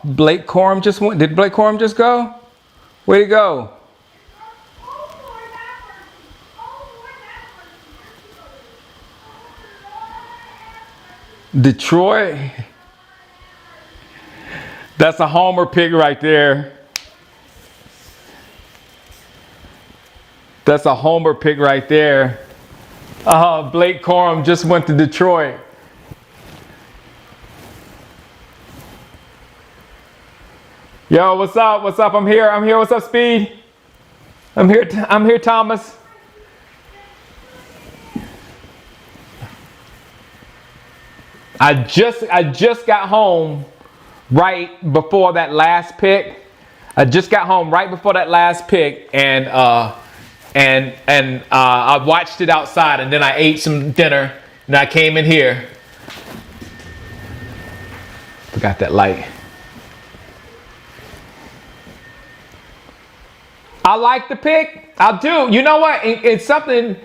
Blake Corum just went. Did Blake Corum just go? Where'd he go? Detroit. That's a homer pick right there. That's a homer pick right there. Blake Corum just went to Detroit. Yo, what's up? What's up? I'm here. What's up, Speed? I'm here, Thomas. I just got home right before that last pick. I just got home right before that last pick, and I watched it outside, and then I ate some dinner, and I came in here. Forgot that light. I like the pick. I do. You know what? It's something.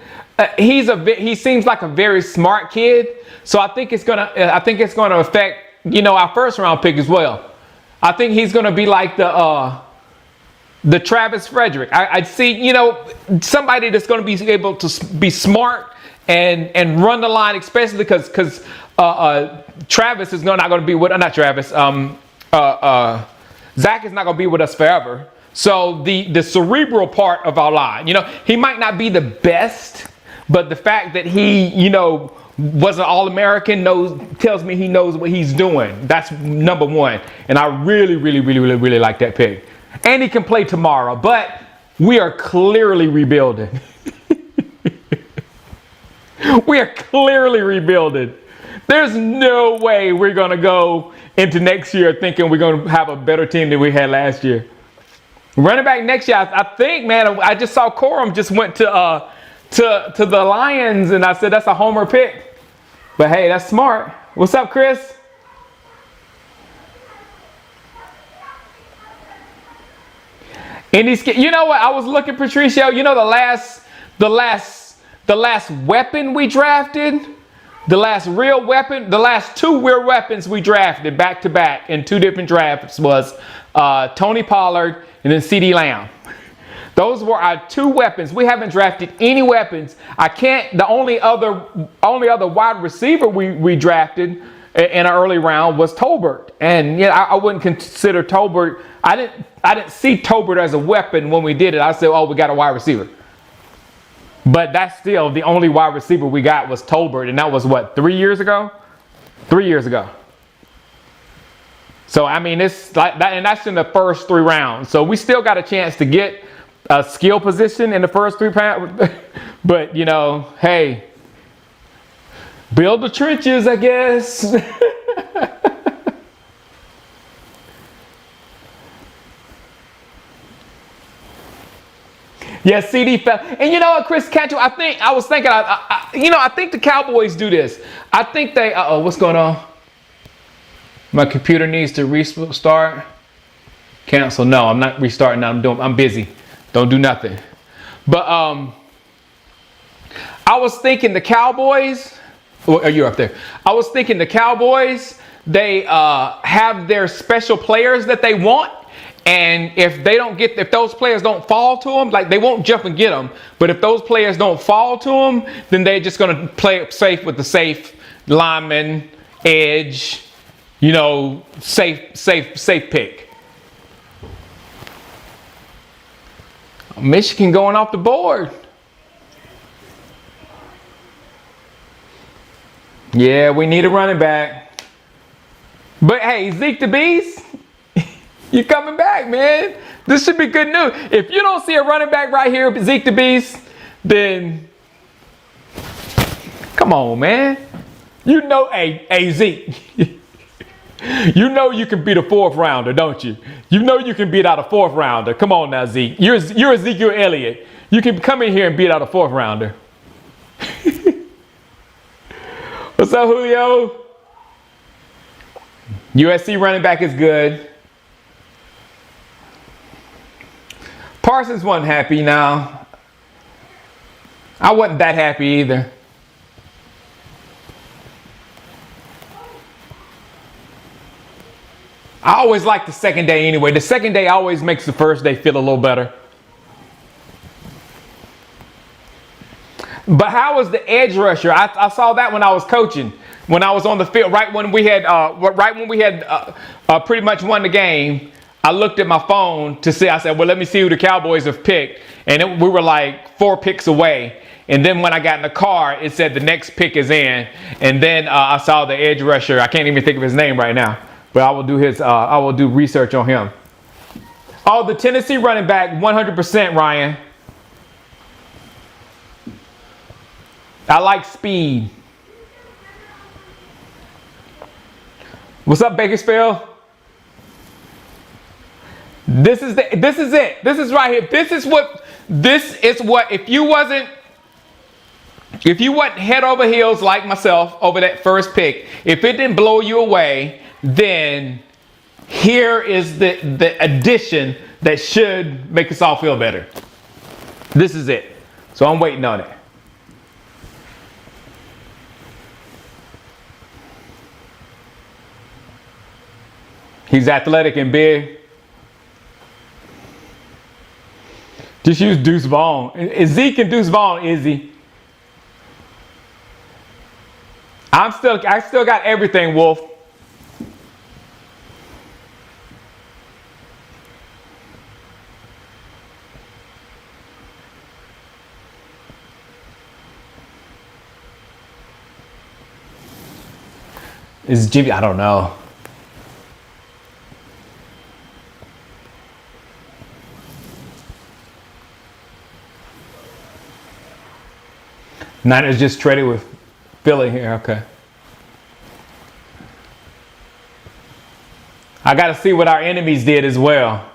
He seems like a very smart kid, so I think it's gonna affect our first round pick as well. I think he's gonna be like the Travis Frederick. I see somebody that's gonna be able to be smart and run the line, especially because Travis is not gonna be with not Travis. Zach is not gonna be with us forever. So the cerebral part of our line, he might not be the best, but the fact that he, was an All-American tells me he knows what he's doing. That's number one. And I really, really, really, really, really like that pick. And he can play tomorrow, but we are clearly rebuilding. We are clearly rebuilding. There's no way we're going to go into next year thinking we're going to have a better team than we had last year. Running back next year, I think, man, I just saw Corum just went to the Lions, and I said that's a homer pick. But hey, that's smart. What's up, Chris? You know what? I was looking, Patricio. The last weapon we drafted, the last real weapon, the last two real weapons we drafted back to back in two different drafts was Tony Pollard and then CeeDee Lamb. Those were our two weapons. We haven't drafted any weapons. The only other wide receiver we drafted in an early round was Tolbert. And I wouldn't consider Tolbert. I didn't see Tolbert as a weapon when we did it. I said, oh, we got a wide receiver. But that's still the only wide receiver we got was Tolbert, and that was what, 3 years ago? 3 years ago. So I mean, it's like that, and that's in the first 3 rounds. So we still got a chance to get a skill position in the first 3 rounds. But hey, build the trenches, I guess. Yeah, CD fell. And you know what, Chris Cantu, I think the Cowboys do this. I think they, what's going on? My computer needs to restart. Cancel. No, I'm not restarting. I'm busy. Don't do nothing. But I was thinking the Cowboys. Oh, you're up there. I was thinking the Cowboys. They have their special players that they want. And if those players don't fall to them, like they won't jump and get them. But if those players don't fall to them, then they're just going to play it safe with the safe lineman, edge, safe pick. Michigan going off the board. Yeah, we need a running back. But hey, Zeke the Beast. You coming back, man. This should be good news. If you don't see a running back right here, Zeke the Beast, then come on, man. Hey, Zeke. You know you can beat a 4th rounder, don't you? You know you can beat out a 4th rounder. Come on now, Zeke. You're Ezekiel Elliott. You can come in here and beat out a 4th rounder. What's up, Julio? USC running back is good. Parsons wasn't happy now. I wasn't that happy either. I always like the second day anyway. The second day always makes the first day feel a little better. But how was the edge rusher? I saw that when I was coaching, when I was on the field, right when we had pretty much won the game. I looked at my phone to see. I said, well, let me see who the Cowboys have picked, and we were like 4 picks away. And then when I got in the car, it said the next pick is in. And then I saw the edge rusher. I can't even think of his name right now, but I will do I will do research on him. Oh, the Tennessee running back, 100%, Ryan. I like speed. What's up, Bakersfield? This is it. This is right here. This is what if you wasn't head over heels like myself over that first pick, if it didn't blow you away, then here is the addition that should make us all feel better. This is it. So I'm waiting on it. He's athletic and big. Just use Deuce Vaughn. Is Zeke and Deuce Vaughn, Izzy? I still got everything, Wolf. Is Jimmy? I don't know. Niners just traded with Philly here. Okay. I got to see what our enemies did as well.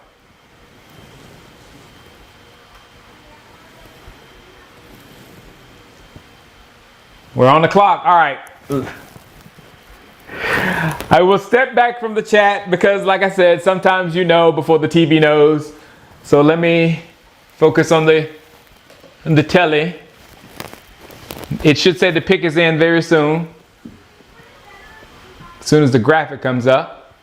We're on the clock. All right. I will step back from the chat because, like I said, sometimes you know before the TV knows. So let me focus on the telly. It should say the pick is in very soon. As soon as the graphic comes up.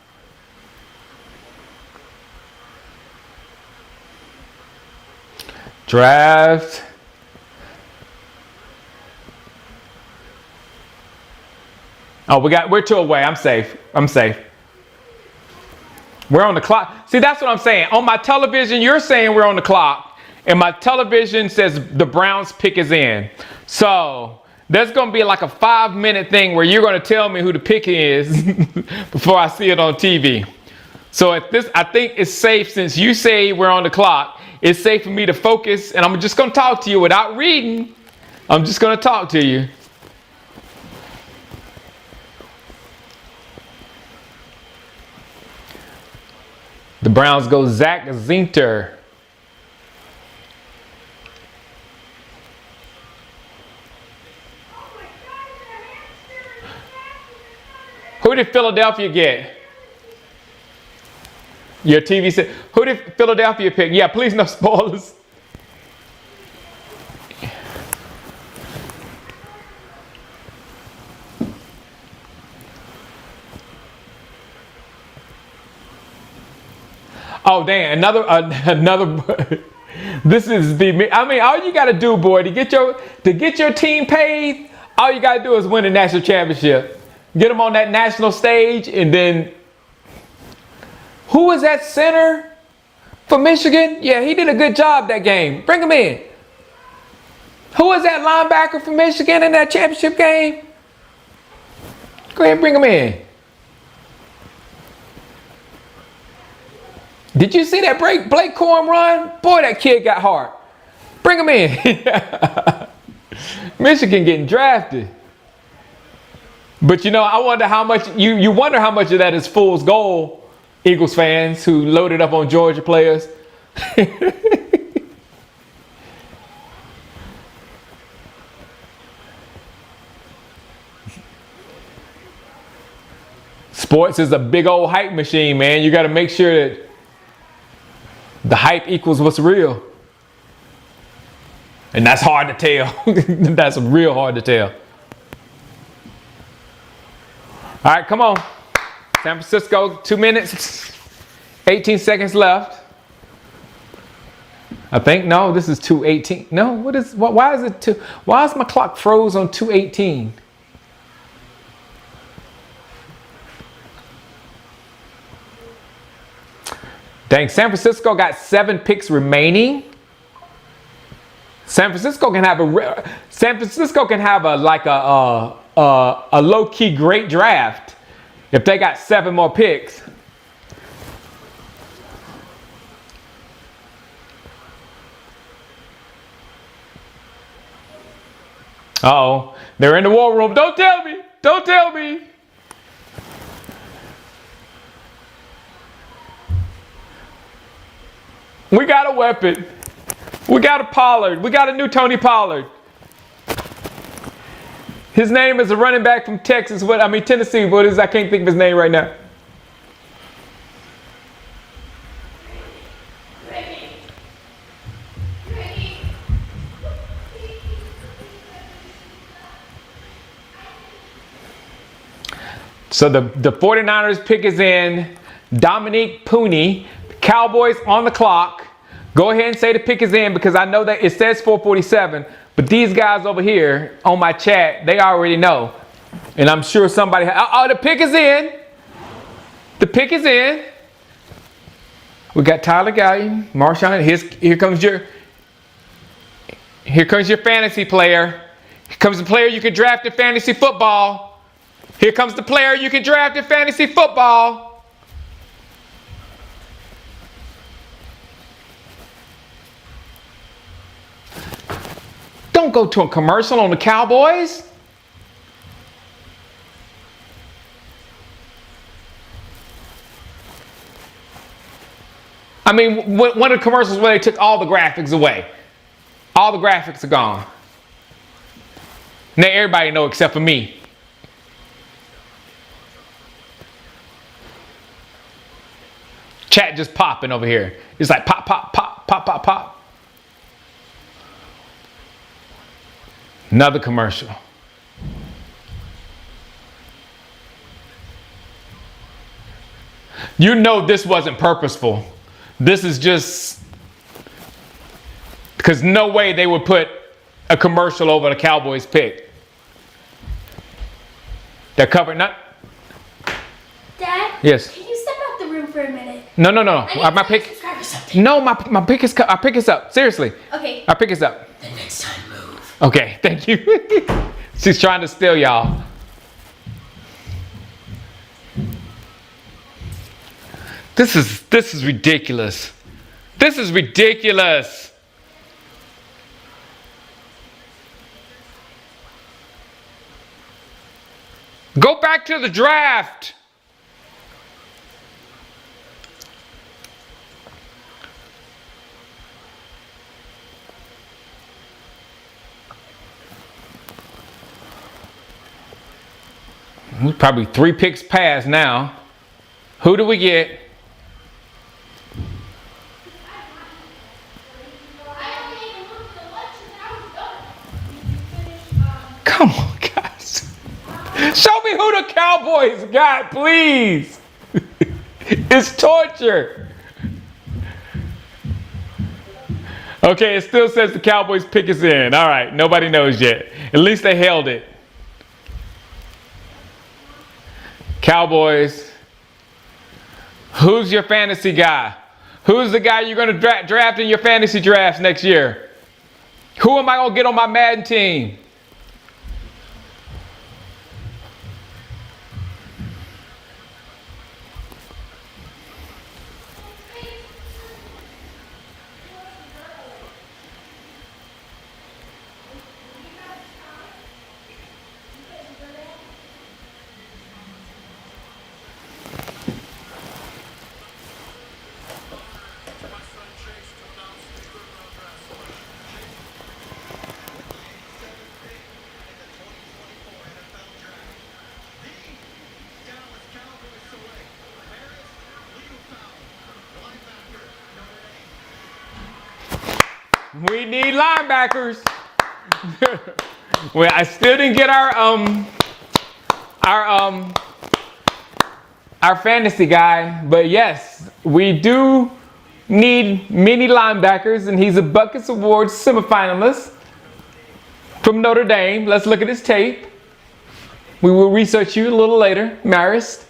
Draft. Oh, we're 2 away. I'm safe. We're on the clock. See, that's what I'm saying. On my television, you're saying we're on the clock. And my television says the Browns pick is in. So there's going to be like a 5-minute thing where you're going to tell me who the pick is before I see it on TV. So I think it's safe, since you say we're on the clock, it's safe for me to focus, and I'm just going to talk to you without reading. I'm just going to talk to you. The Browns go Zach Zinter. Who did Philadelphia get? Your TV said, who did Philadelphia pick? Yeah, please no spoilers. Oh, damn, another. This is all you got to do, boy, to get your team paid, all you got to do is win a national championship. Get them on that national stage, and then who was that center for Michigan? Yeah, he did a good job that game. Bring him in. Who was that linebacker for Michigan in that championship game? Go ahead and bring him in. Did you see that Blake Corum run? Boy, that kid got hard. Bring him in. Michigan getting drafted. But I wonder how much you wonder how much of that is fool's gold, Eagles fans who loaded up on Georgia players. Sports is a big old hype machine, man. You got to make sure that the hype equals what's real. And that's hard to tell. That's real hard to tell. All right, come on. San Francisco, 2 minutes, 18 seconds left. I think, no, this is 2:18. No, why is it why is my clock froze on 2:18? Dang, San Francisco got 7 picks remaining. San Francisco can have a low-key great draft if they got 7 more picks. Uh-oh, they're in the war room. Don't tell me. Don't tell me. We got a weapon. We got a Pollard. We got a new Tony Pollard. His name is a running back from Texas. Tennessee. What is? I can't think of his name right now. So the 49ers pick is in. Dominique Pooney. Cowboys on the clock. Go ahead and say the pick is in because I know that it says 4:47, but these guys over here on my chat, they already know. And I'm sure somebody, the pick is in. The pick is in. We got Tyler Guyton, Marshawn. Here comes your fantasy player. Here comes the player you can draft in fantasy football. Here comes the player you can draft in fantasy football. Don't go to a commercial on the Cowboys. I mean, one of the commercials where they took all the graphics away. All the graphics are gone. Now everybody know except for me. Chat just popping over here. It's like pop, pop, pop, pop, pop, pop. Another commercial. You know this wasn't purposeful. This is just because no way they would put a commercial over the Cowboys pick. They're covered, not. Dad? Yes. Can you step out the room for a minute? No. My pick. No, my pick is. Our pick is up. Seriously. Okay. Our pick is up. The next time, move. Okay, thank you. She's trying to steal y'all. This is ridiculous. This is ridiculous. Go back to the draft. We're probably 3 picks past now. Who do we get? Come on, guys. Show me who the Cowboys got, please. It's torture. Okay, it still says the Cowboys pick is in. All right, nobody knows yet. At least they held it. Cowboys. Who's your fantasy guy? Who's the guy you're going to draft in your fantasy drafts next year? Who am I going to get on my Madden team? We need linebackers. Well, I still didn't get our our fantasy guy. But yes, we do need many linebackers, and he's a Buckets Awards semifinalist from Notre Dame. Let's look at his tape. We will research you a little later, Marist.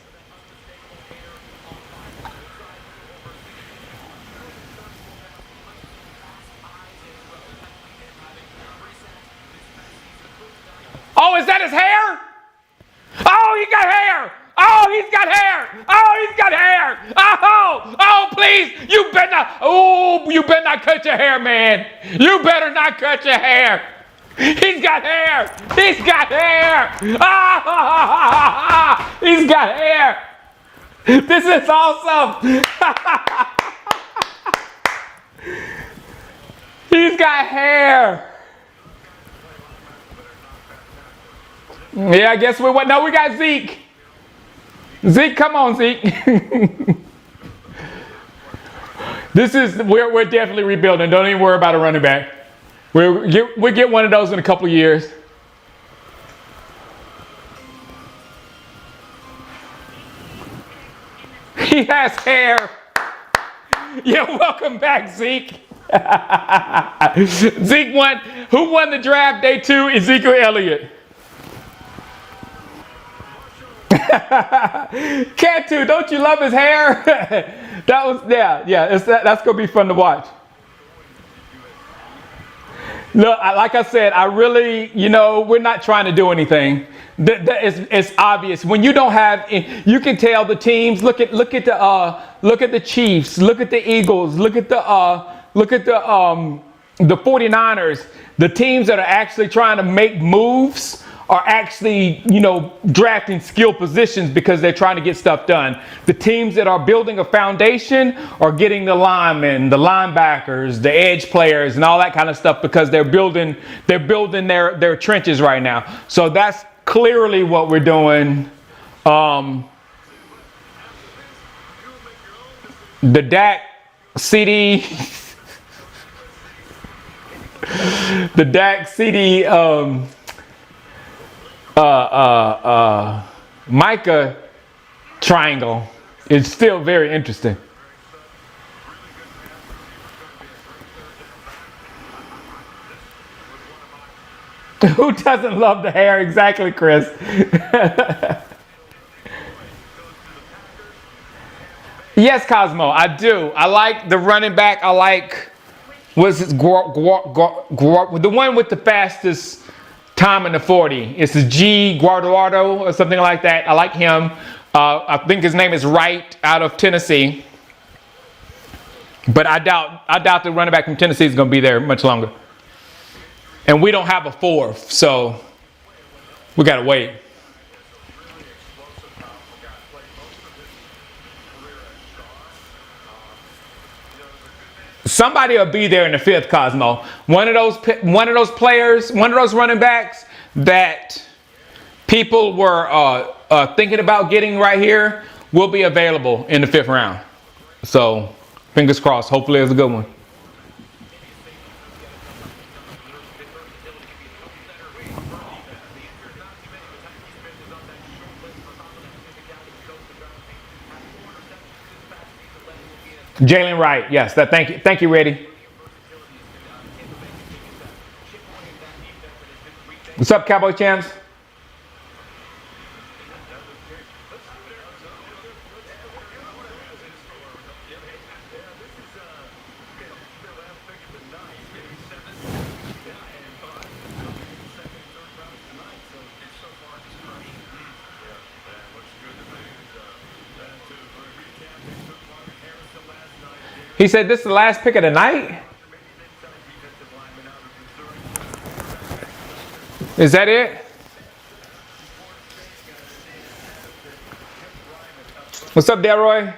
Oh, is that his hair? Oh, he got hair. Oh, he's got hair. Oh, he's got hair. Oh, please. You better not cut your hair, man. You better not cut your hair. He's got hair. He's got hair. He's got hair. This is awesome. He's got hair. Yeah, I guess we got Zeke. Zeke, come on, Zeke. We're definitely rebuilding. Don't even worry about a running back. We'll get one of those in a couple of years. He has hair. Yeah, welcome back, Zeke. Zeke won. Who won the draft day 2? Ezekiel Elliott. Cantu, don't you love his hair? That's gonna be fun to watch. Look, like I said, I really, we're not trying to do anything. It's obvious when you don't have. You can tell the teams. Look at the Chiefs. Look at the Eagles. Look at the 49ers. The teams that are actually trying to make moves are actually, drafting skill positions because they're trying to get stuff done. The teams that are building a foundation are getting the linemen, the linebackers, the edge players, and all that kind of stuff because they're building their trenches right now. So that's clearly what we're doing. The Dak CD, the Dak CD. Micah triangle is still very interesting. Who doesn't love the hair? Exactly, Chris. Yes, Cosmo, I do. I like the running back. I like, the one with the fastest time in the 40. It's a G Guardado or something like that. I like him. I think his name is Wright out of Tennessee. But I doubt the running back from Tennessee is going to be there much longer. And we don't have a 4th, so we got to wait. Somebody will be there in the 5th, Cosmo. One of those players, one of those running backs that people were thinking about getting right here will be available in the 5th round. So, fingers crossed. Hopefully it's a good one. Jalen Wright, yes. Thank you, Reddy. What's up, Cowboy champs? He said this is the last pick of the night? Is that it? What's up, Delroy?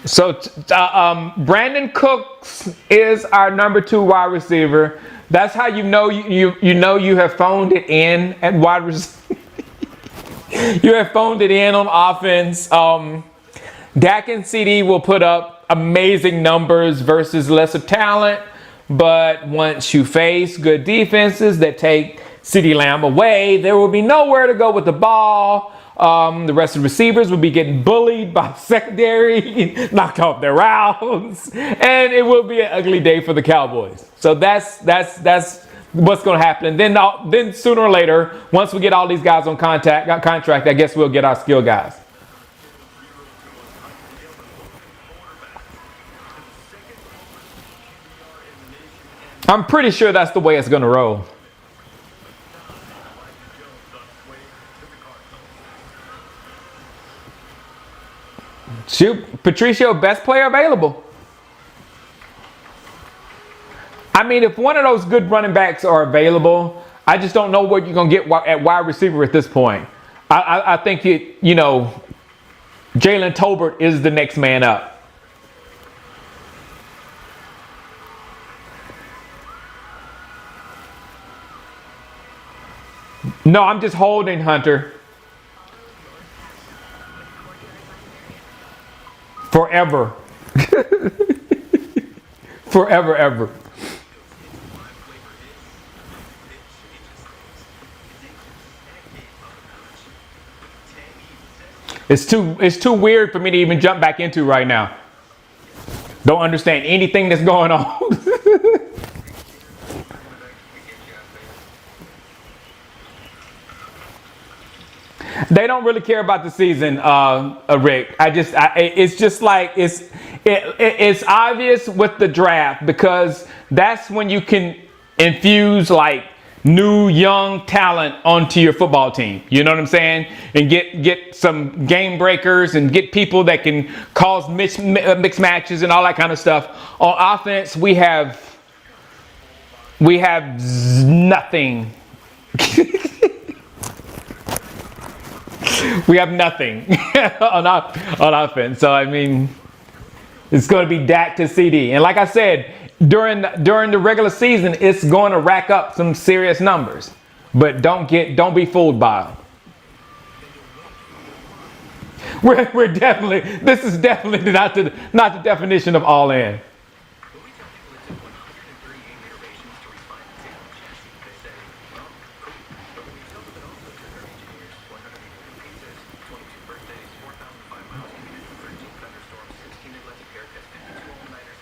So Brandon Cooks is our number 2 wide receiver. That's how you know you have phoned it in at wide receiver. You have phoned it in on offense. Dak and CD will put up amazing numbers versus lesser talent, but once you face good defenses that take CeeDee Lamb away, there will be nowhere to go with the ball. The rest of the receivers will be getting bullied by secondary, knocked off their routes, and it will be an ugly day for the Cowboys. So that's what's going to happen. And then sooner or later, once we get all these guys on contract, I guess we'll get our skill guys. I'm pretty sure that's the way it's going to roll. Shoot, Patricio, best player available. I mean, if one of those good running backs are available, I just don't know what you're going to get at wide receiver at this point. I think, Jalen Tolbert is the next man up. No, I'm just holding Hunter. Forever. Forever, ever. It's too weird for me to even jump back into right now. Don't understand anything that's going on. They don't really care about the season, Rick. It's just like it's obvious with the draft, because that's when you can infuse like new young talent onto your football team. You know what I'm saying? And get some game breakers and get people that can cause mixed matches and all that kind of stuff. On offense, we have nothing. We have nothing on offense. So, I mean, it's going to be Dak to CD. And like I said, during the regular season, it's going to rack up some serious numbers. But don't be fooled by them. This is definitely not the definition of all in.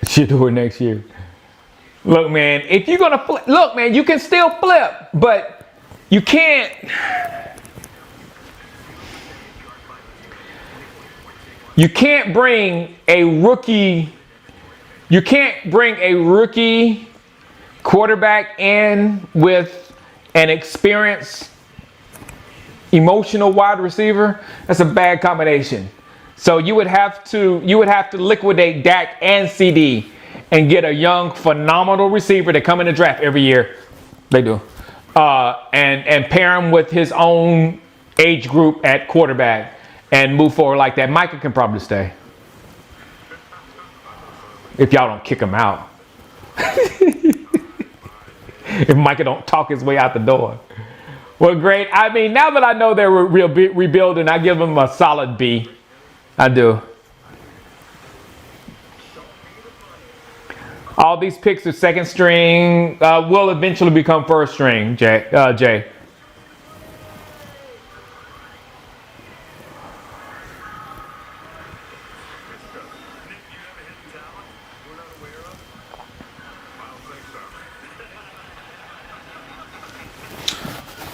Should do it next year. Look, man, if you're gonna flip, look, man, you can still flip, but you can't. You can't bring a rookie. You can't bring a rookie quarterback in with an experienced, emotional wide receiver. That's a bad combination. So you would have to liquidate Dak and CD and get a young, phenomenal receiver to come in the draft every year. They do. And pair him with his own age group at quarterback and move forward like that. Micah can probably stay. If y'all don't kick him out. If Micah don't talk his way out the door. Well, great. I mean, now that I know they're rebuilding, I give them a solid B. I do. All these picks are second string. Will eventually become first string, Jay.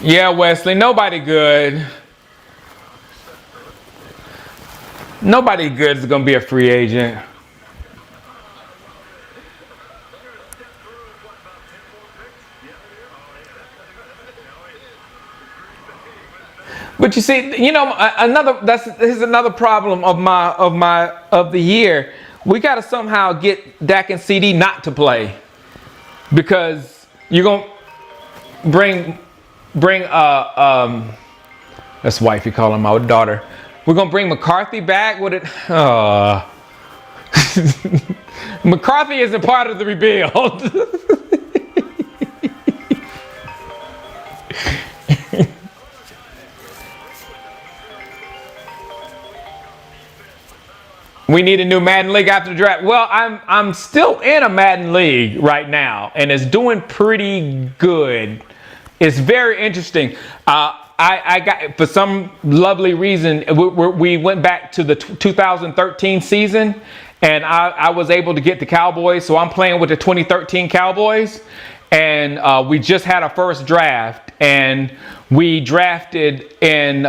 Yeah, Wesley, nobody good. Nobody good is going to be a free agent. But you see, here's another problem of the year. We got to somehow get Dak and CD not to play, because you're going to bring that's wife, you call him my daughter. We're going to bring McCarthy back with it. McCarthy isn't part of the rebuild. We need a new Madden League after the draft. Well, I'm still in a Madden League right now, and it's doing pretty good. It's very interesting. I got, for some lovely reason, we went back to the 2013 season, and I was able to get the Cowboys. So I'm playing with the 2013 Cowboys, and we just had our first draft, and we drafted in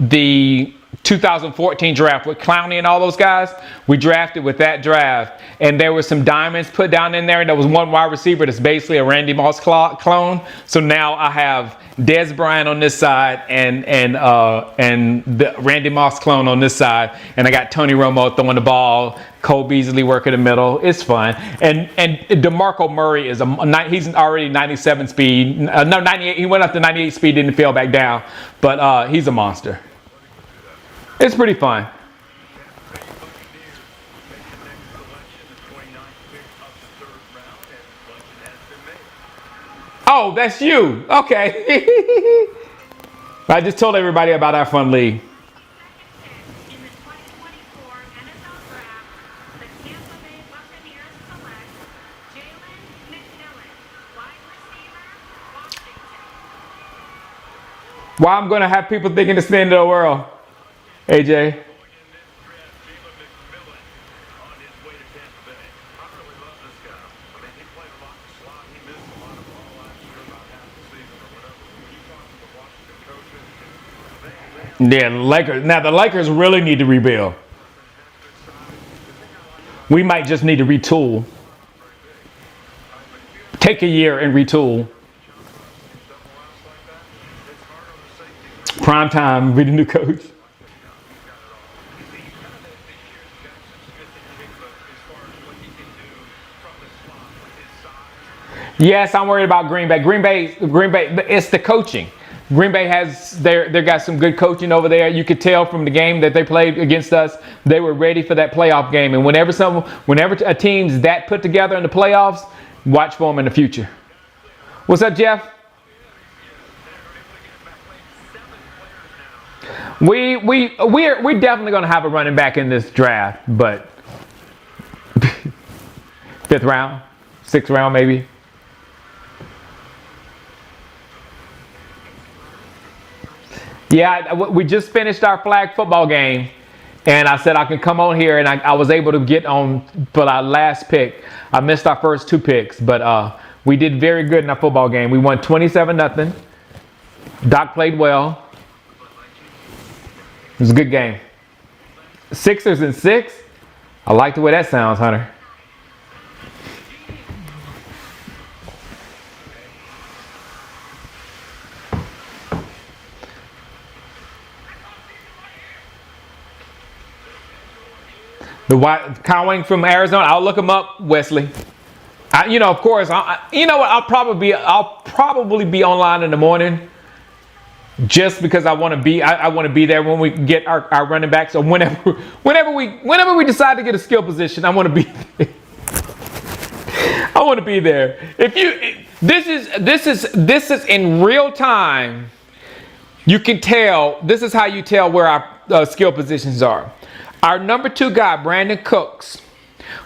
the 2014 draft with Clowney and all those guys. We drafted with that draft, and there were some diamonds put down in there, and there was one wide receiver that's basically a Randy Moss clone. So now I have Des Bryant on this side and the Randy Moss clone on this side, and I got Tony Romo throwing the ball, Cole Beasley working the middle. It's fun. And DeMarco Murray he's already 97 speed. No, 98. He went up to 98 speed, didn't fell back down, but he's a monster. It's pretty fun. Oh, that's you. Okay. I just told everybody about our fun league. In the 2024 NFL Draft, the Tampa Bay Buccaneers select Jalen McMillan, wide receiver, Washington. Why I'm going to have people thinking it's the end of the world, AJ. Yeah, Lakers. Now the Lakers really need to rebuild. We might just need to retool. Take a year and retool. Prime time, be the new coach. Yes, I'm worried about Green Bay. Green Bay, it's the coaching. Green Bay they got some good coaching over there. You could tell from the game that they played against us, they were ready for that playoff game. And whenever a team's that put together in the playoffs, watch for them in the future. What's up, Jeff? We're definitely going to have a running back in this draft, but 5th round, 6th round maybe. Yeah, we just finished our flag football game, and I said I can come on here, and I was able to get on for our last pick. I missed our first 2 picks, but we did very good in our football game. We won 27-0. Doc played well. It was a good game. Sixers and 6. I like the way that sounds, Hunter. Cowing from Arizona. I'll look him up, Wesley. Of course. I'll probably be online in the morning, just because I want to be. I want to be there when we get our running backs, or whenever we decide to get a skill position. I want to be. I want to be there. This is in real time. You can tell. This is how you tell where our skill positions are. Our number 2 guy, Brandon Cooks,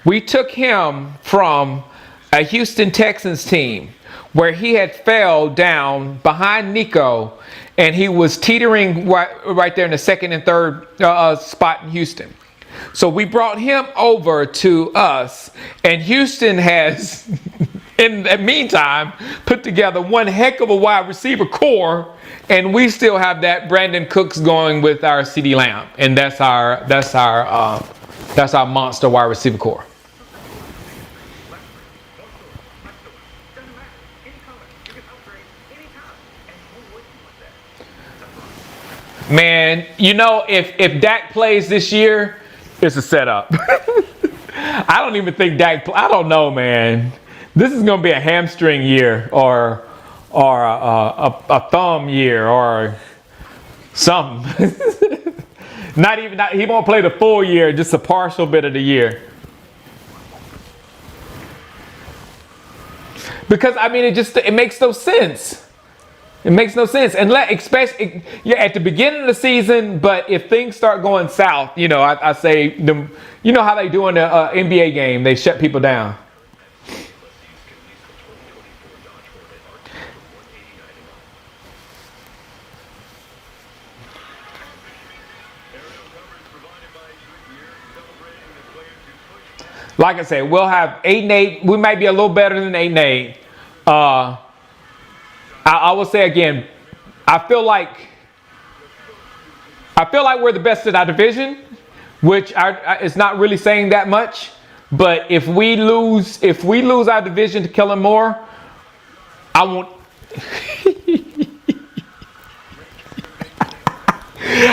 we took him from a Houston Texans team where he had fell down behind Nico, and he was teetering right there in the 2nd and 3rd spot in Houston. So we brought him over to us, and Houston has, in the meantime, put together one heck of a wide receiver core, and we still have that Brandon Cooks going with our CeeDee Lamb, and that's our monster wide receiver core. Man, if Dak plays this year, it's a setup. I don't even think Dak. I don't know, man. This is going to be a hamstring year, or a thumb year, or something. He won't play the full year, just a partial bit of the year. Because it makes no sense. It makes no sense. And especially at the beginning of the season, but if things start going south, I say them. You know how they do in the NBA game? They shut people down. Like I said, we'll have 8-8. We might be a little better than 8-8. I will say again, I feel like we're the best in our division, which is not really saying that much. But if we lose our division to Kellen Moore, I won't.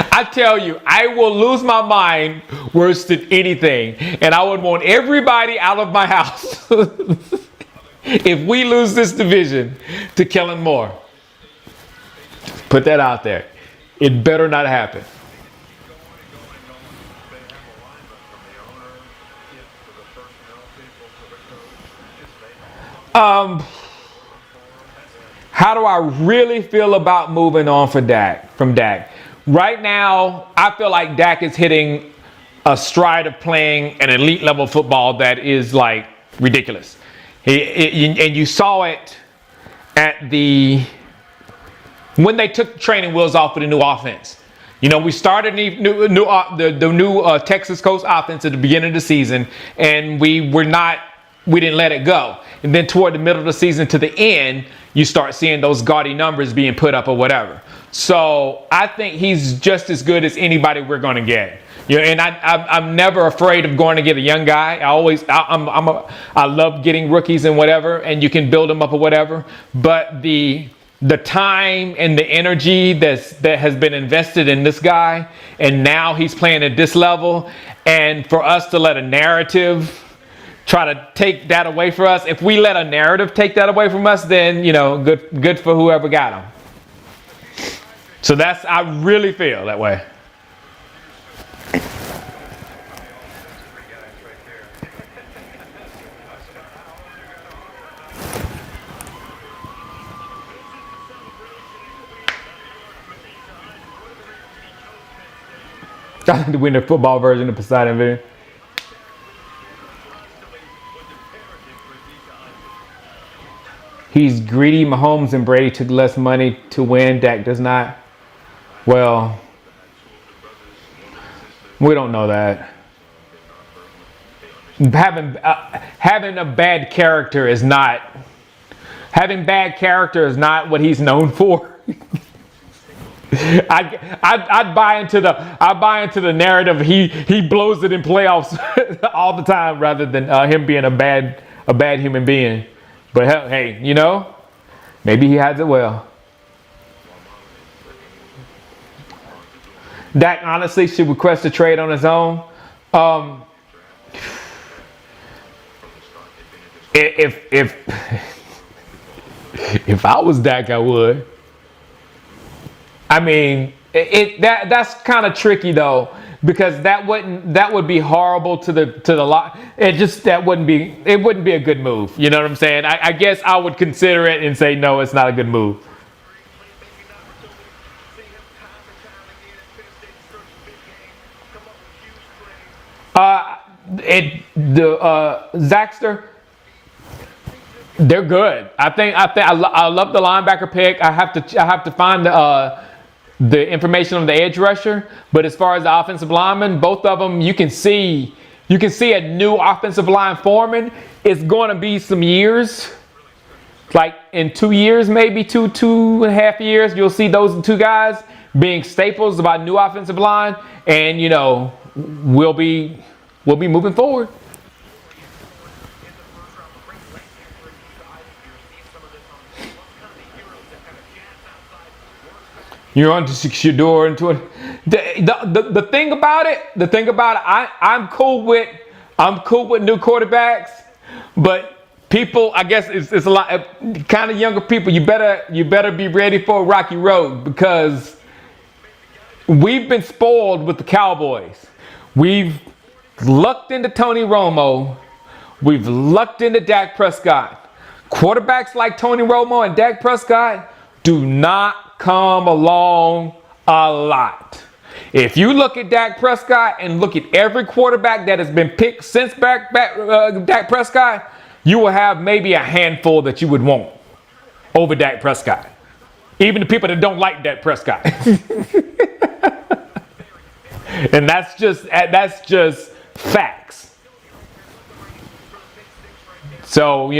I tell you, I will lose my mind worse than anything, and I would want everybody out of my house if we lose this division to Kellen Moore. Put that out there. It better not happen. How do I really feel about moving on from Dak? Right now, I feel like Dak is hitting a stride of playing an elite level football that is like ridiculous. And you saw it at when they took the training wheels off of the new offense. We started the new Texas Coast offense at the beginning of the season, and we didn't let it go. And then toward the middle of the season to the end, you start seeing those gaudy numbers being put up or whatever. So I think he's just as good as anybody we're going to get. And I'm never afraid of going to get a young guy. I love getting rookies and whatever, and you can build them up or whatever. But the time and the energy that has been invested in this guy, and now he's playing at this level, and for us to let a narrative try to take that away from us. If we let a narrative take that away from us, then good for whoever got him. So I really feel that way. I think to win the football version of Poseidon video. He's greedy. Mahomes and Brady took less money to win. Dak does not. Well, we don't know that. Having a bad character is not. Having bad character is not what he's known for. I'd buy into the narrative. He blows it in playoffs all the time rather than him being a bad human being. But hey, maybe he hides it well. Dak honestly should request a trade on his own. If I was Dak, I would. I mean, that's kind of tricky though, because that would be horrible to the lot. It wouldn't be a good move. You know what I'm saying? I guess I would consider it and say no, it's not a good move. Zaxter, they're good. I love the linebacker pick. I have to find the information on the edge rusher, but as far as the offensive lineman, both of them, you can see a new offensive line forming. It's going to be some years, like in 2 years, maybe two and a half years, you'll see those two guys being staples of our new offensive line, and we'll be moving forward. You're on to Shador into it. The thing about it, I'm cool with new quarterbacks, but people, I guess it's a lot kind of younger people. You better be ready for a rocky road, because we've been spoiled with the Cowboys. We've lucked into Tony Romo. We've lucked into Dak Prescott. Quarterbacks like Tony Romo and Dak Prescott do not come along a lot. If you look at Dak Prescott and look at every quarterback that has been picked since Dak Prescott, you will have maybe a handful that you would want over Dak Prescott. Even the people that don't like Dak Prescott. And that's just facts. So,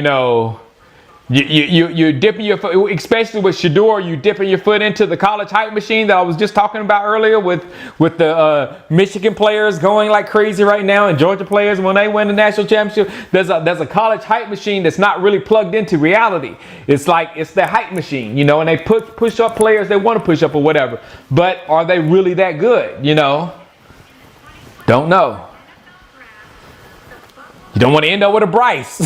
you're dipping your foot, especially with Shador, you dipping your foot into the college hype machine that I was just talking about earlier with the Michigan players going like crazy right now, and Georgia players when they win the national championship. There's a college hype machine that's not really plugged into reality. It's the hype machine, and they push up players they want to push up or whatever. But are they really that good? Don't know. You don't want to end up with a Bryce.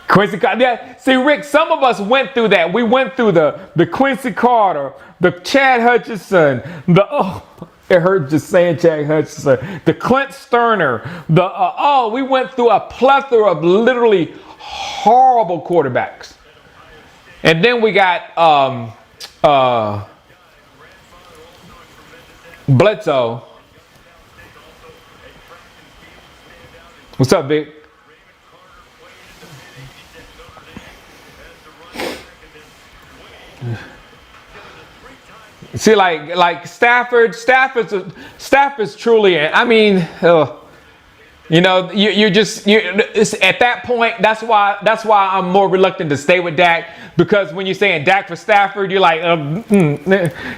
Quincy Carter. Yeah, see, Rick, some of us went through that. We went through the Quincy Carter, the Chad Hutchinson, it hurt just saying Chad Hutchinson, the Clint Sterner, we went through a plethora of literally horrible quarterbacks. And then we got Bledsoe. What's up, Vic? See, like Stafford's truly. I mean, it's at that point. That's why I'm more reluctant to stay with Dak, because when you're saying Dak for Stafford, you're like,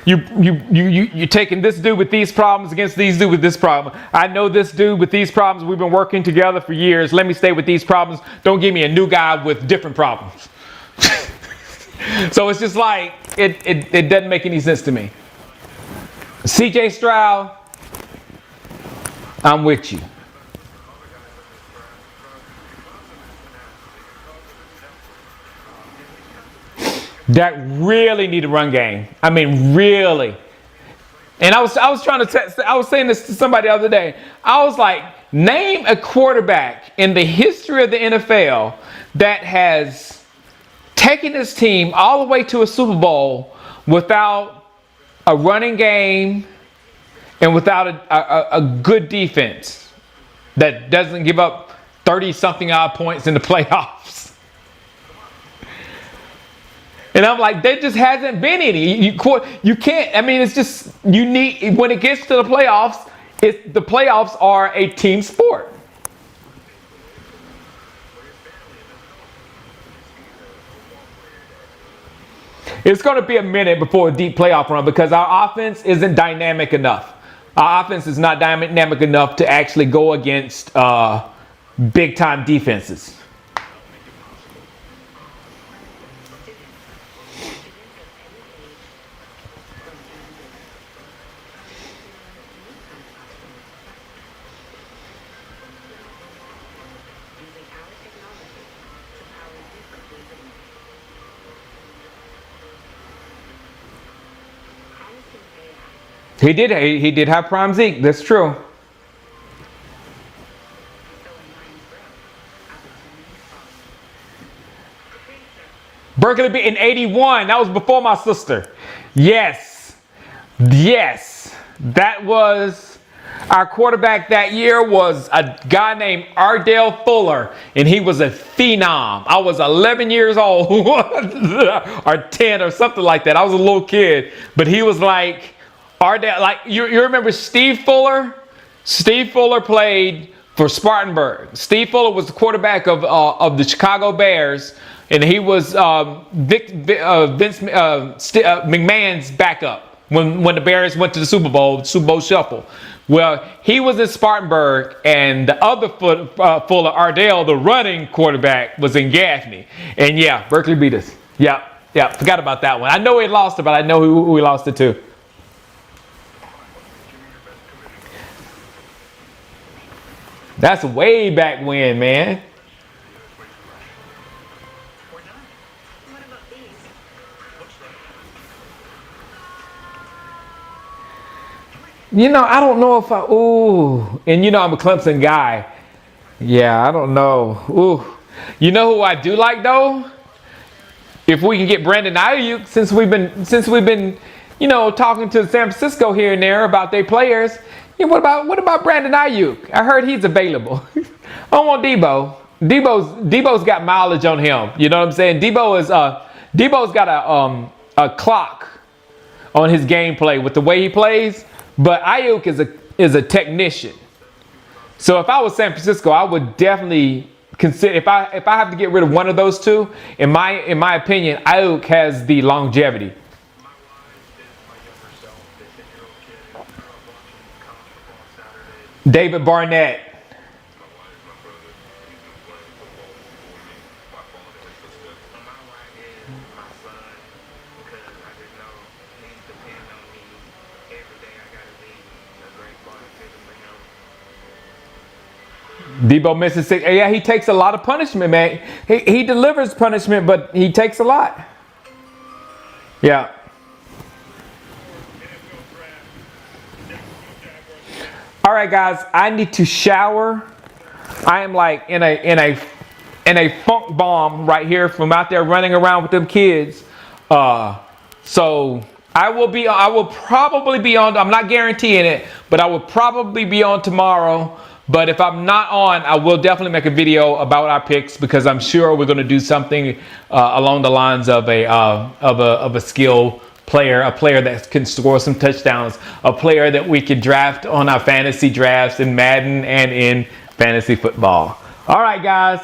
you're taking this dude with these problems against these dude with this problem. I know this dude with these problems. We've been working together for years. Let me stay with these problems. Don't give me a new guy with different problems. So it's just like it doesn't make any sense to me. CJ Stroud, I'm with you. Dak really need a run game. I mean, really. And I was saying this to somebody the other day. I was like, name a quarterback in the history of the NFL that has taking his team all the way to a Super Bowl without a running game and without a good defense that doesn't give up 30-something odd points in the playoffs. And I'm like, there just hasn't been any. You can't, I mean, it's just, you need, when it gets to the playoffs, the playoffs are a team sport. It's going to be a minute before a deep playoff run because our offense isn't dynamic enough. Our offense is not dynamic enough to actually go against big-time defenses. He did have prime Zeke. That's true. Berkeley beat in 81. That was before my sister. Yes. That was our quarterback that year was a guy named Ardell Fuller, and he was a phenom. I was 11 years old or 10 or something like that. I was a little kid, but he was like Ardell. Like you remember Steve Fuller? Steve Fuller played for Spartanburg. Steve Fuller was the quarterback of the Chicago Bears, and he was Vince McMahon's backup when the Bears went to the Super Bowl Shuffle. Well, he was in Spartanburg, and the other Fuller, Ardell, the running quarterback, was in Gaffney. And yeah, Berkeley beat us. Yeah, forgot about that one. I know he lost it, but I know who he lost it to. That's way back when, man. I don't know if and I'm a Clemson guy. Yeah, I don't know. You know who I do like though? if we can get Brandon Ayuk, since we've been, you know, talking to San Francisco here and there about their players. Yeah, what about Brandon Ayuk? I heard he's available. I don't want Debo. Debo's got mileage on him. You know what I'm saying? Debo's got a clock on his gameplay with the way he plays, but Ayuk is a technician. So if I was San Francisco, I would definitely consider, if I have to get rid of one of those two, in my opinion, Ayuk has the longevity. David Barnett. Debo misses 6. Yeah, he takes a lot of punishment, man. He delivers punishment, but he takes a lot. Yeah. All right, guys. I need to shower. I am like in a funk bomb right here from out there running around with them kids. So I will probably be on. I'm not guaranteeing it, but I will probably be on tomorrow. But if I'm not on, I will definitely make a video about our picks, because I'm sure we're going to do something along the lines of a skill player, a player that can score some touchdowns, a player that we can draft on our fantasy drafts in Madden and in fantasy football. All right, guys.